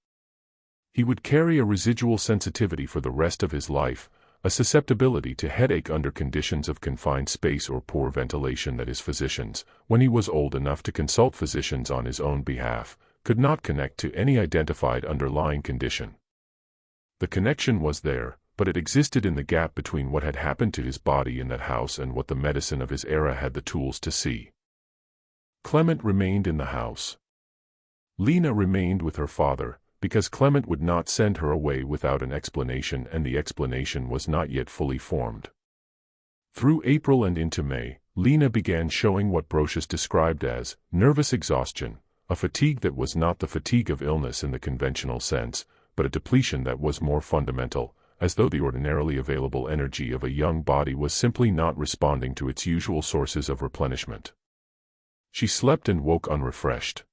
[SPEAKER 1] He would carry a residual sensitivity for the rest of his life, a susceptibility to headache under conditions of confined space or poor ventilation that his physicians, when he was old enough to consult physicians on his own behalf, could not connect to any identified underlying condition. The connection was there, but it existed in the gap between what had happened to his body in that house and what the medicine of his era had the tools to see. Clement remained in the house. Lena remained with her father, because Clement would not send her away without an explanation, and the explanation was not yet fully formed. Through April and into May, Lena began showing what Brocious described as nervous exhaustion, a fatigue that was not the fatigue of illness in the conventional sense, but a depletion that was more fundamental, as though the ordinarily available energy of a young body was simply not responding to its usual sources of replenishment. She slept and woke unrefreshed.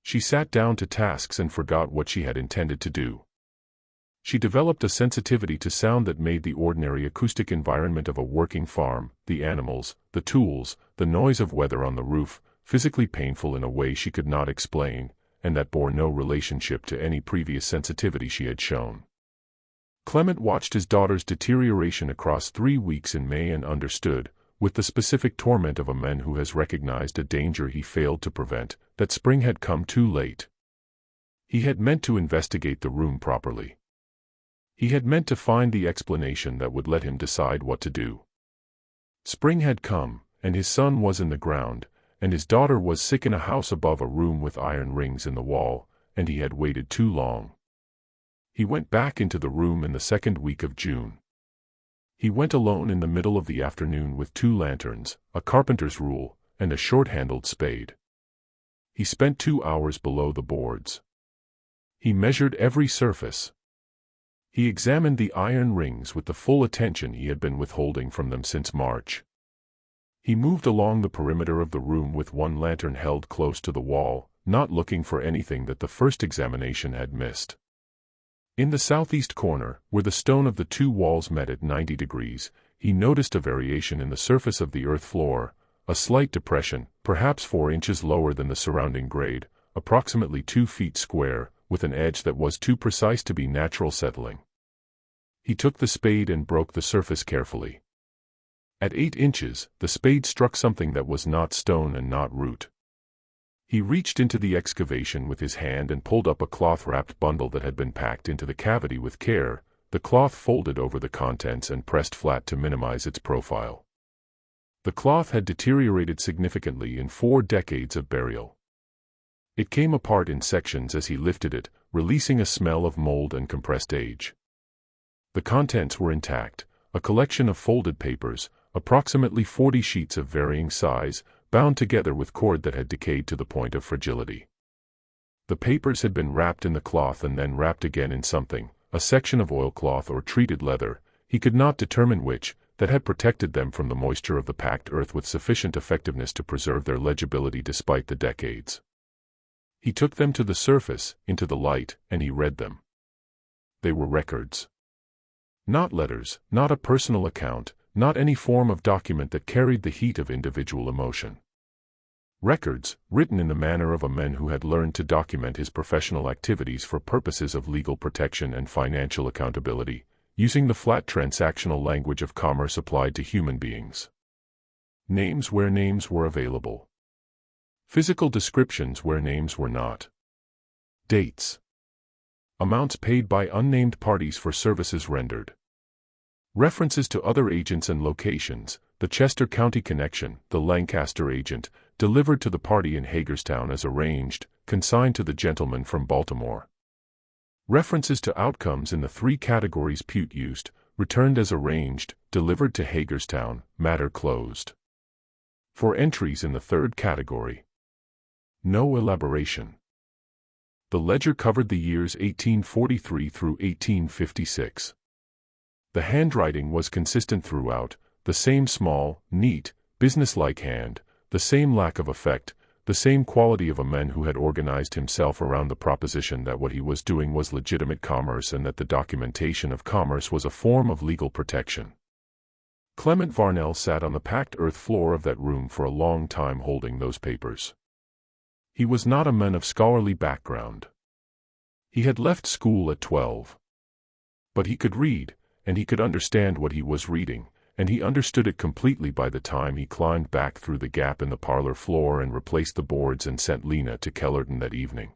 [SPEAKER 1] She sat down to tasks and forgot what she had intended to do. She developed a sensitivity to sound that made the ordinary acoustic environment of a working farm, the animals, the tools, the noise of weather on the roof, physically painful in a way she could not explain, and that bore no relationship to any previous sensitivity she had shown. Clement watched his daughter's deterioration across 3 weeks in May and understood, with the specific torment of a man who has recognized a danger he failed to prevent, that spring had come too late. He had meant to investigate the room properly. He had meant to find the explanation that would let him decide what to do. Spring had come, and his son was in the ground, and his daughter was sick in a house above a room with iron rings in the wall, and he had waited too long. He went back into the room in the second week of June. He went alone in the middle of the afternoon with 2 lanterns, a carpenter's rule, and a short-handled spade. He spent 2 hours below the boards. He measured every surface. He examined the iron rings with the full attention he had been withholding from them since March. He moved along the perimeter of the room with 1 lantern held close to the wall, not looking for anything that the first examination had missed. In the southeast corner, where the stone of the 2 walls met at 90 degrees, he noticed a variation in the surface of the earth floor, a slight depression, perhaps 4 inches lower than the surrounding grade, approximately 2 feet square, with an edge that was too precise to be natural settling. He took the spade and broke the surface carefully. At 8 inches, the spade struck something that was not stone and not root. He reached into the excavation with his hand and pulled up a cloth-wrapped bundle that had been packed into the cavity with care, the cloth folded over the contents and pressed flat to minimize its profile. The cloth had deteriorated significantly in 4 decades of burial. It came apart in sections as he lifted it, releasing a smell of mold and compressed age. The contents were intact, a collection of folded papers, approximately 40 sheets of varying size, bound together with cord that had decayed to the point of fragility. The papers had been wrapped in the cloth and then wrapped again in something, a section of oilcloth or treated leather, he could not determine which, that had protected them from the moisture of the packed earth with sufficient effectiveness to preserve their legibility despite the decades. He took them to the surface, into the light, and he read them. They were records. Not letters, not a personal account, not any form of document that carried the heat of individual emotion. Records, written in the manner of a man who had learned to document his professional activities for purposes of legal protection and financial accountability, using the flat transactional language of commerce applied to human beings. Names where names were available. Physical descriptions where names were not. Dates. Amounts paid by unnamed parties for services rendered. References to other agents and locations, the Chester County connection, the Lancaster agent, delivered to the party in Hagerstown as arranged, consigned to the gentleman from Baltimore. References to outcomes in the 3 categories Pute used, returned as arranged, delivered to Hagerstown, matter closed. For entries in the 3rd category, no elaboration. The ledger covered the years 1843 through 1856. The handwriting was consistent throughout, the same small, neat, businesslike hand, the same lack of effect, the same quality of a man who had organized himself around the proposition that what he was doing was legitimate commerce and that the documentation of commerce was a form of legal protection. Clement Varnell sat on the packed earth floor of that room for a long time holding those papers. He was not a man of scholarly background. He had left school at 12. But he could read, and he could understand what he was reading, and he understood it completely by the time he climbed back through the gap in the parlor floor and replaced the boards and sent Lena to Kellerton that evening.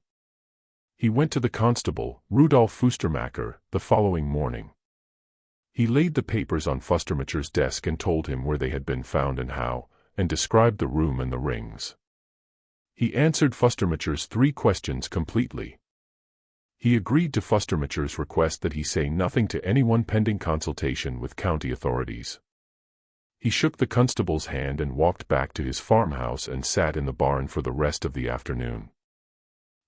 [SPEAKER 1] He went to the constable, Rudolf Fustermacher, the following morning. He laid the papers on Fustermacher's desk and told him where they had been found and how, and described the room and the rings. He answered Fustermacher's 3 questions completely. He agreed to Fustermacher's request that he say nothing to anyone pending consultation with county authorities. He shook the constable's hand and walked back to his farmhouse and sat in the barn for the rest of the afternoon.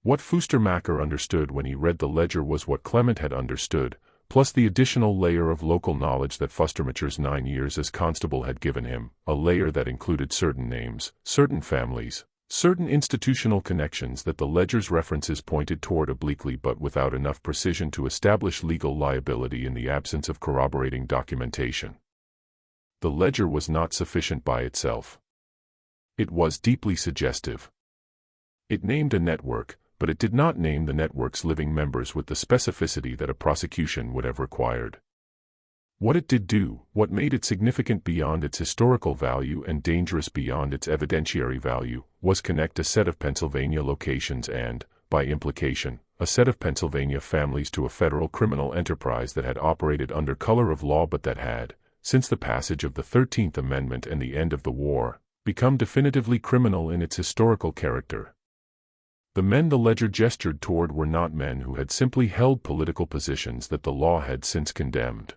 [SPEAKER 1] What Fustermacher understood when he read the ledger was what Clement had understood, plus the additional layer of local knowledge that Fustermacher's 9 years as constable had given him, a layer that included certain names, certain families, certain institutional connections that the ledger's references pointed toward obliquely but without enough precision to establish legal liability in the absence of corroborating documentation. The ledger was not sufficient by itself. It was deeply suggestive. It named a network, but it did not name the network's living members with the specificity that a prosecution would have required. What it did do, what made it significant beyond its historical value and dangerous beyond its evidentiary value, was connect a set of Pennsylvania locations and, by implication, a set of Pennsylvania families to a federal criminal enterprise that had operated under color of law but that had, since the passage of the 13th Amendment and the end of the war, become definitively criminal in its historical character. The men the ledger gestured toward were not men who had simply held political positions that the law had since condemned.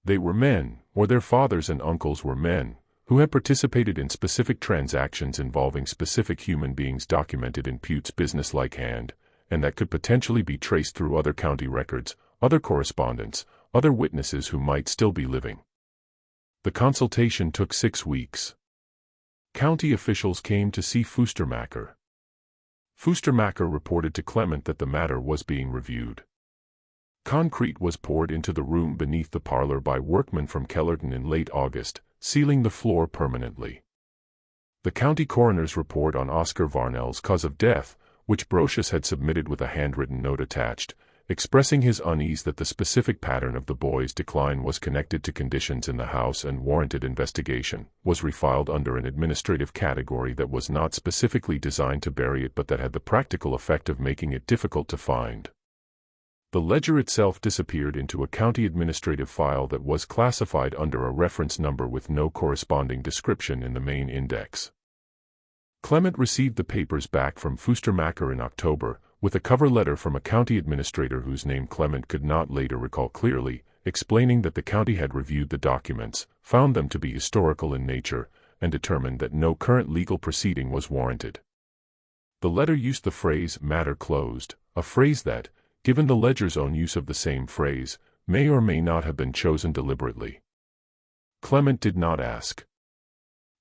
[SPEAKER 1] They were men, or their fathers and uncles were men, who had participated in specific transactions involving specific human beings documented in Pute's businesslike hand, and that could potentially be traced through other county records, other correspondence, other witnesses who might still be living. The consultation took 6 weeks. County officials came to see Fustermacher. Fustermacher reported to Clement that the matter was being reviewed. Concrete was poured into the room beneath the parlor by workmen from Kellerton in late August, sealing the floor permanently. The county coroner's report on Oscar Varnell's cause of death, which Brocious had submitted with a handwritten note attached, expressing his unease that the specific pattern of the boy's decline was connected to conditions in the house and warranted investigation, was refiled under an administrative category that was not specifically designed to bury it but that had the practical effect of making it difficult to find. The ledger itself disappeared into a county administrative file that was classified under a reference number with no corresponding description in the main index. Clement received the papers back from Fustermacher in October, with a cover letter from a county administrator whose name Clement could not later recall clearly, explaining that the county had reviewed the documents, found them to be historical in nature, and determined that no current legal proceeding was warranted. The letter used the phrase "matter closed," a phrase that, given the ledger's own use of the same phrase, may or may not have been chosen deliberately. Clement did not ask.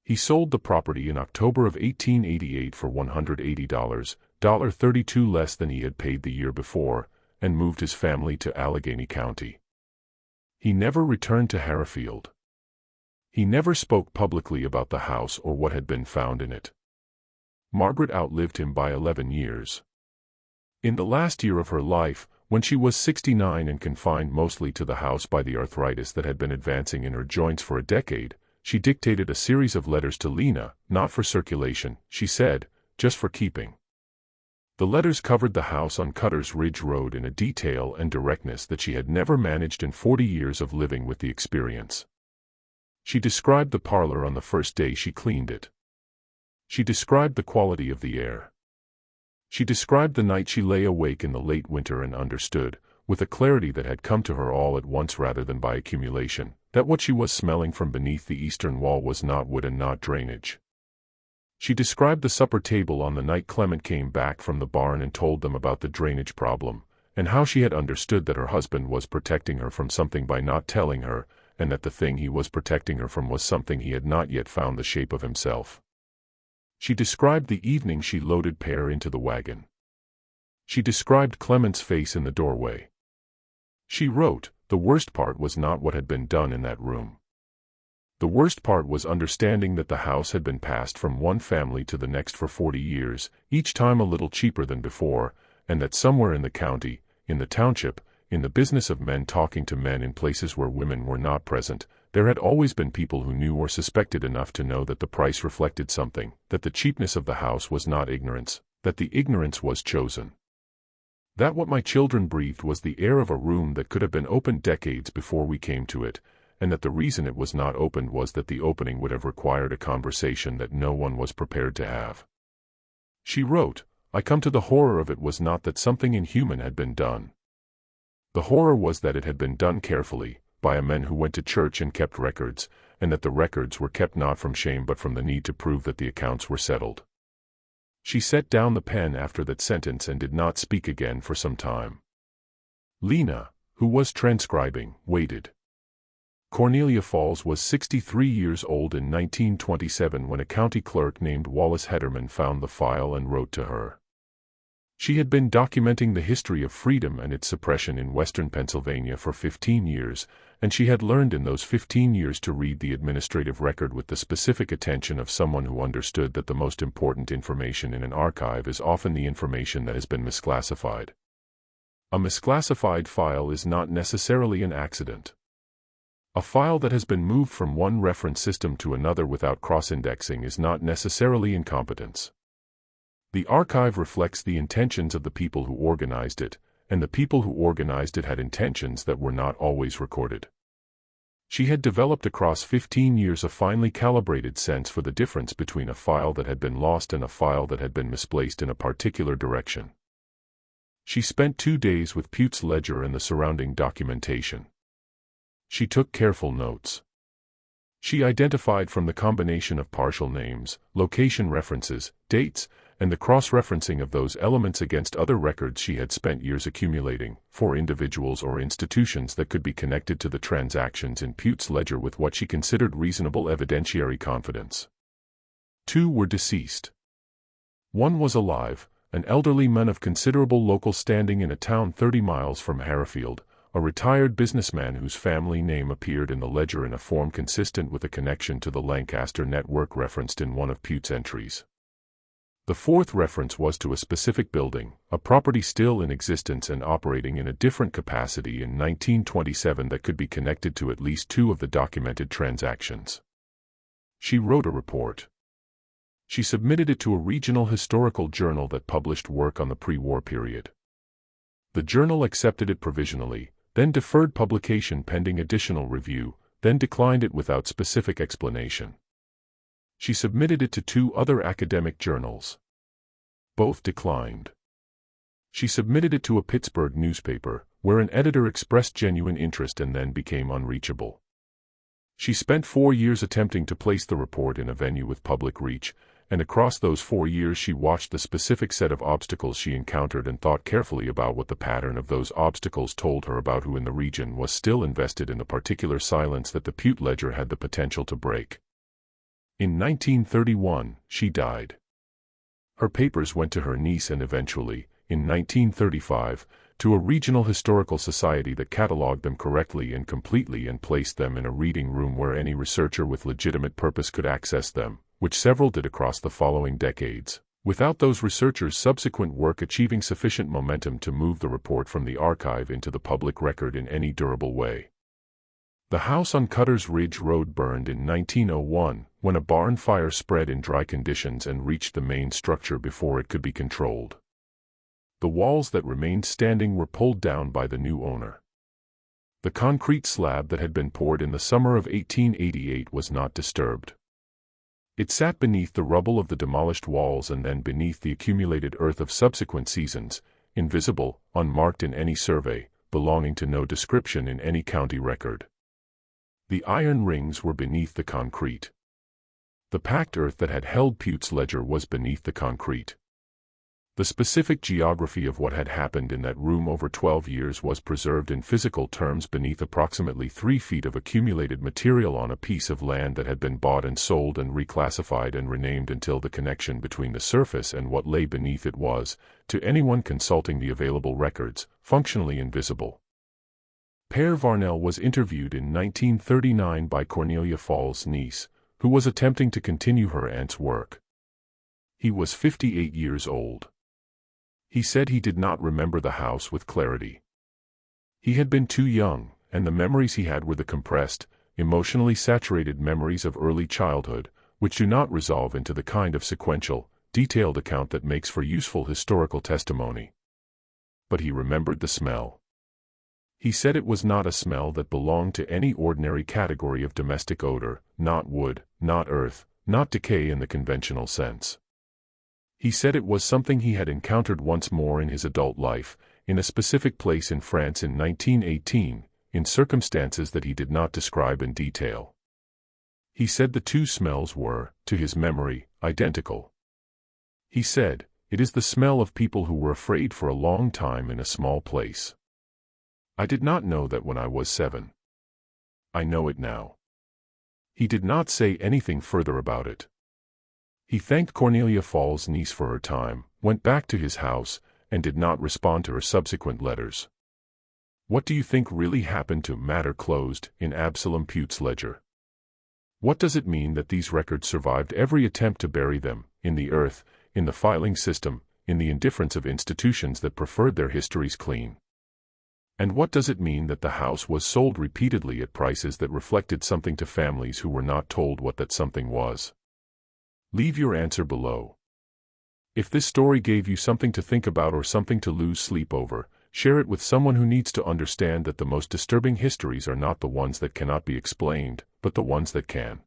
[SPEAKER 1] He sold the property in October of 1888 for $180, $32 less than he had paid the year before, and moved his family to Allegheny County. He never returned to Harrahfield. He never spoke publicly about the house or what had been found in it. Margaret outlived him by 11 years. In the last year of her life, when she was 69 and confined mostly to the house by the arthritis that had been advancing in her joints for a decade, she dictated a series of letters to Lena, not for circulation, she said, just for keeping. The letters covered the house on Cutter's Ridge Road in a detail and directness that she had never managed in 40 years of living with the experience. She described the parlor on the first day she cleaned it. She described the quality of the air. She described the night she lay awake in the late winter and understood, with a clarity that had come to her all at once rather than by accumulation, that what she was smelling from beneath the eastern wall was not wood and not drainage. She described the supper table on the night Clement came back from the barn and told them about the drainage problem, and how she had understood that her husband was protecting her from something by not telling her, and that the thing he was protecting her from was something he had not yet found the shape of himself. She described the evening she loaded Pear into the wagon. She described Clement's face in the doorway. She wrote, "The worst part was not what had been done in that room. The worst part was understanding that the house had been passed from one family to the next for 40 years, each time a little cheaper than before, and that somewhere in the county, in the township, in the business of men talking to men in places where women were not present, there had always been people who knew or suspected enough to know that the price reflected something, that the cheapness of the house was not ignorance, that the ignorance was chosen. That what my children breathed was the air of a room that could have been opened decades before we came to it, and that the reason it was not opened was that the opening would have required a conversation that no one was prepared to have." She wrote, "I come to the horror of it was not that something inhuman had been done. The horror was that it had been done carefully, by a men who went to church and kept records, and that the records were kept not from shame but from the need to prove that the accounts were settled." She set down the pen after that sentence and did not speak again for some time. Lena, who was transcribing, waited. Cornelia Falls was 63 years old in 1927 when a county clerk named Wallace Hederman found the file and wrote to her. She had been documenting the history of freedom and its suppression in western Pennsylvania for 15 years, and she had learned in those 15 years to read the administrative record with the specific attention of someone who understood that the most important information in an archive is often the information that has been misclassified. A misclassified file is not necessarily an accident. A file that has been moved from one reference system to another without cross-indexing is not necessarily incompetence. The archive reflects the intentions of the people who organized it, and the people who organized it had intentions that were not always recorded. She had developed across 15 years a finely calibrated sense for the difference between a file that had been lost and a file that had been misplaced in a particular direction. She spent 2 days with Pute's ledger and the surrounding documentation. She took careful notes. She identified from the combination of partial names, location references, dates, and the cross-referencing of those elements against other records she had spent years accumulating, for individuals or institutions that could be connected to the transactions in Pute's ledger with what she considered reasonable evidentiary confidence. 2 were deceased. 1 was alive, an elderly man of considerable local standing in a town 30 miles from Harrowfield, a retired businessman whose family name appeared in the ledger in a form consistent with a connection to the Lancaster network referenced in one of Pute's entries. The 4th reference was to a specific building, a property still in existence and operating in a different capacity in 1927 that could be connected to at least 2 of the documented transactions. She wrote a report. She submitted it to a regional historical journal that published work on the pre-war period. The journal accepted it provisionally, then deferred publication pending additional review, then declined it without specific explanation. She submitted it to 2 other academic journals. Both declined. She submitted it to a Pittsburgh newspaper, where an editor expressed genuine interest and then became unreachable. She spent 4 years attempting to place the report in a venue with public reach, and across those 4 years she watched the specific set of obstacles she encountered and thought carefully about what the pattern of those obstacles told her about who in the region was still invested in the particular silence that the Pute ledger had the potential to break. In 1931, she died. Her papers went to her niece and eventually, in 1935, to a regional historical society that catalogued them correctly and completely and placed them in a reading room where any researcher with legitimate purpose could access them, which several did across the following decades, without those researchers' subsequent work achieving sufficient momentum to move the report from the archive into the public record in any durable way. The house on Cutter's Ridge Road burned in 1901, when a barn fire spread in dry conditions and reached the main structure before it could be controlled. The walls that remained standing were pulled down by the new owner. The concrete slab that had been poured in the summer of 1888 was not disturbed. It sat beneath the rubble of the demolished walls and then beneath the accumulated earth of subsequent seasons, invisible, unmarked in any survey, belonging to no description in any county record. The iron rings were beneath the concrete. The packed earth that had held Pute's ledger was beneath the concrete. The specific geography of what had happened in that room over 12 years was preserved in physical terms beneath approximately 3 feet of accumulated material on a piece of land that had been bought and sold and reclassified and renamed until the connection between the surface and what lay beneath it was, to anyone consulting the available records, functionally invisible. Père Varnell was interviewed in 1939 by Cornelia Fall's niece, who was attempting to continue her aunt's work. He was 58 years old. He said he did not remember the house with clarity. He had been too young, and the memories he had were the compressed, emotionally saturated memories of early childhood, which do not resolve into the kind of sequential, detailed account that makes for useful historical testimony. But he remembered the smell. He said it was not a smell that belonged to any ordinary category of domestic odor, not wood, not earth, not decay in the conventional sense. He said it was something he had encountered once more in his adult life, in a specific place in France in 1918, in circumstances that he did not describe in detail. He said the two smells were, to his memory, identical. He said, "It is the smell of people who were afraid for a long time in a small place. I did not know that when I was 7. I know it now." He did not say anything further about it. He thanked Cornelia Fall's niece for her time, went back to his house, and did not respond to her subsequent letters. What do you think really happened to Matter Closed in Absalom Pute's ledger? What does it mean that these records survived every attempt to bury them, in the earth, in the filing system, in the indifference of institutions that preferred their histories clean? And what does it mean that the house was sold repeatedly at prices that reflected something to families who were not told what that something was? Leave your answer below. If this story gave you something to think about or something to lose sleep over, share it with someone who needs to understand that the most disturbing histories are not the ones that cannot be explained, but the ones that can.